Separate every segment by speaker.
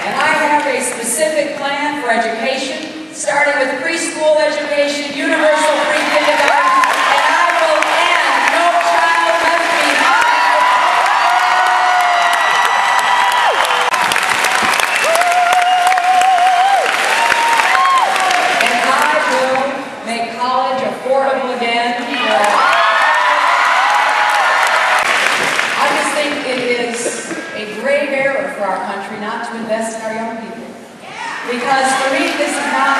Speaker 1: And I have a specific plan for education, starting with preschool education, universal free kindergarten, and I will end No Child Left Behind. And I will make college affordable again. I just think it is a grave error for our country not to invest in our young people. Because for me, this is not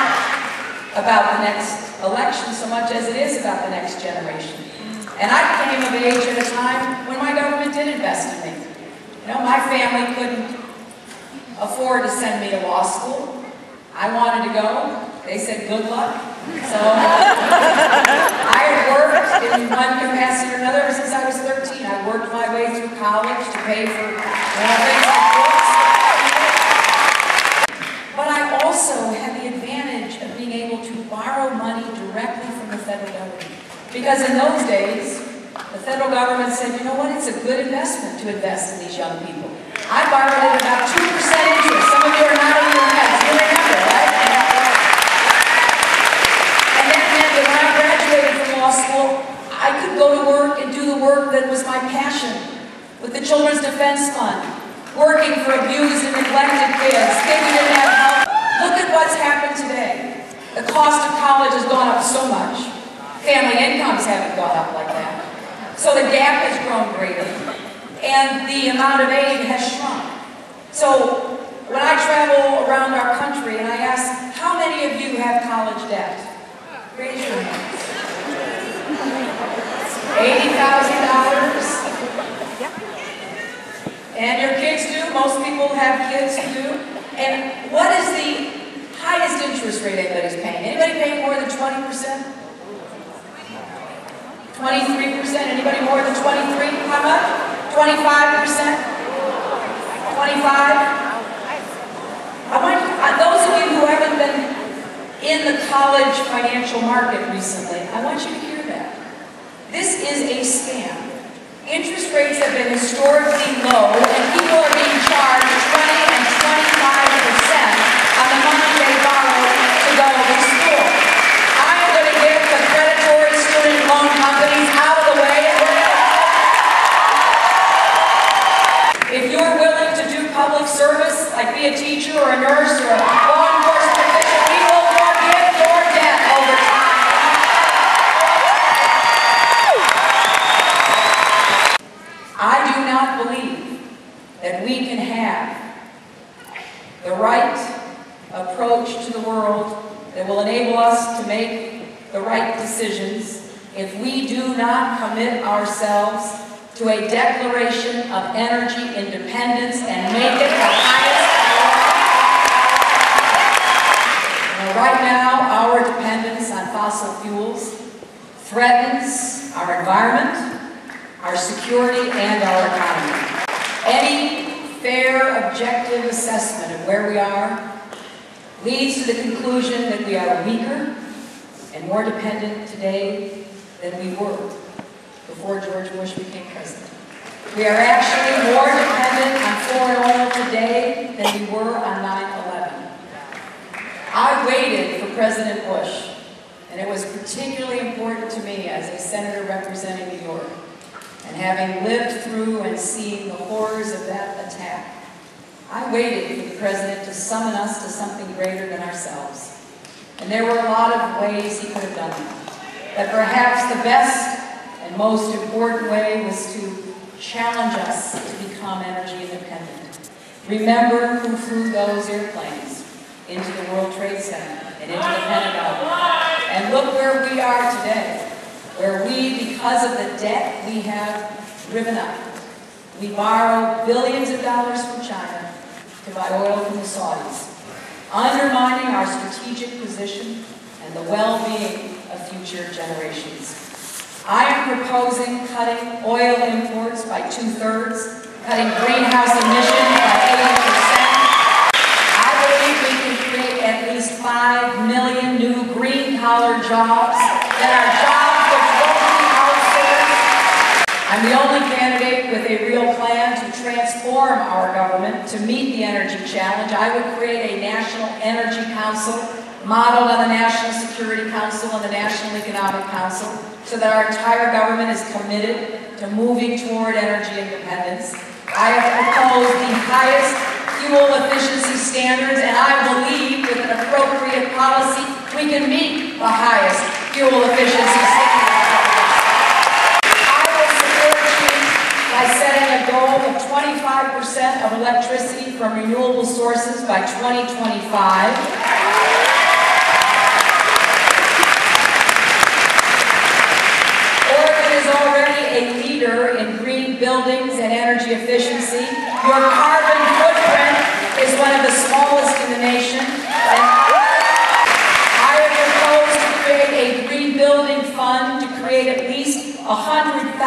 Speaker 1: about the next election so much as it is about the next generation. And I came of age at a time when my government did invest in me. You know, my family couldn't afford to send me to law school. I wanted to go. They said, good luck. So I had worked in one capacity or another since I was 13. I worked my way through college to pay for things like books. But I also had the advantage of being able to borrow money directly from the federal government. Because in those days, the federal government said, you know what, it's a good investment to invest in these young people. I borrowed at about 2% interest. Some of you are nodding your heads. You remember, right? And that meant that when I graduated from law school, I could go to work and do the work that was my passion with the Children's Defense Fund, working for abused and neglected kids, kids who didn't have help. Look at what's happened today. The cost of college has gone up so much. Family incomes haven't gone up like that. So the gap has grown greater, and the amount of aid has shrunk. So when I travel around our country and I ask, how many of you have college debt? Raise your hands. $80,000. And your kids do. Most people have kids who do. And what is the highest interest rate anybody's paying? Anybody paying more than 20%? 23%? Anybody more than 23? How much? 25%? 25? Those of you who haven't been in the college financial market recently, I want you to hear that. This is a scam. Interest rates have been historically low, and people are being charged 20 and 25% on the money they borrow to go to school. I am going to get the predatory student loan companies out of the way. If you're willing to do public service, like be a teacher or a nurse or a law enforcement official, we will forgive your debt over time. I do not believe that we can have the right approach to the world that will enable us to make the right decisions if we do not commit ourselves to a declaration of energy independence and make it the highest priority. Right now, our dependence on fossil fuels threatens our environment, our security, and our economy. Any fair, objective assessment of where we are leads to the conclusion that we are weaker and more dependent today than we were before George Bush became president. We are actually more dependent on foreign oil today than we were on 9/11. I waited for President Bush, and it was particularly important to me as a senator representing New York, and having lived through and seen the horrors of that attack. I waited for the president to summon us to something greater than ourselves. And there were a lot of ways he could have done that. But perhaps the best and most important way was to challenge us to become energy independent. Remember who flew those airplanes into the World Trade Center and into the Pentagon. And look where we are today, where we, because of the debt we have driven up, we borrow billions of dollars from China to buy oil from the Saudis, undermining our strategic position and the well-being of future generations. I am proposing cutting oil imports by 2/3, cutting greenhouse emissions by 80%. I believe we can create at least 5 million new green-collar jobs that are jobs that won't be outsourced. I'm the only candidate with a real plan to transform our government to meet the energy challenge, I would create a National Energy Council modeled on the National Security Council and the National Economic Council, so that our entire government is committed to moving toward energy independence. I have proposed the highest fuel efficiency standards, and I believe with an appropriate policy, we can meet the highest fuel efficiency standards. I will support you by setting a goal of 25% of electricity from renewable sources by 2025. A leader in green buildings and energy efficiency. Your carbon footprint is one of the smallest in the nation. And I have proposed to create a green building fund to create at least 100,000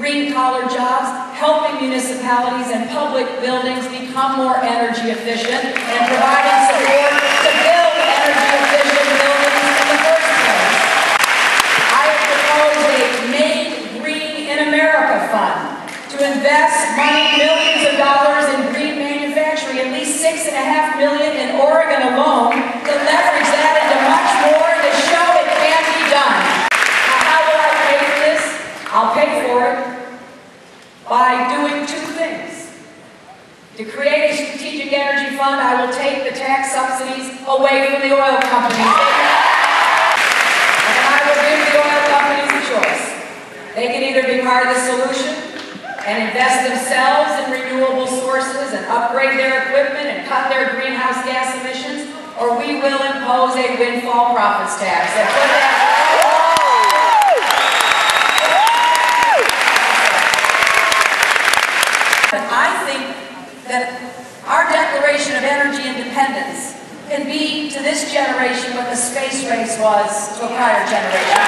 Speaker 1: green-collar jobs, helping municipalities and public buildings become more energy efficient and providing support to build energy efficient buildings in the first place. I have proposed a America Fund to invest money, millions of dollars in green manufacturing, at least $6.5 million in Oregon alone, to leverage that into much more to show it can be done. Now, how will I pay for this? I'll pay for it by doing two things. To create a strategic energy fund, I will take the tax subsidies away from the oil companies. And I will give the oil companies a choice. They can either be part of the solution and invest themselves in renewable sources and upgrade their equipment and cut their greenhouse gas emissions, or we will impose a windfall profits tax. I think that our Declaration of Energy Independence can be to this generation what the space race was to a prior generation.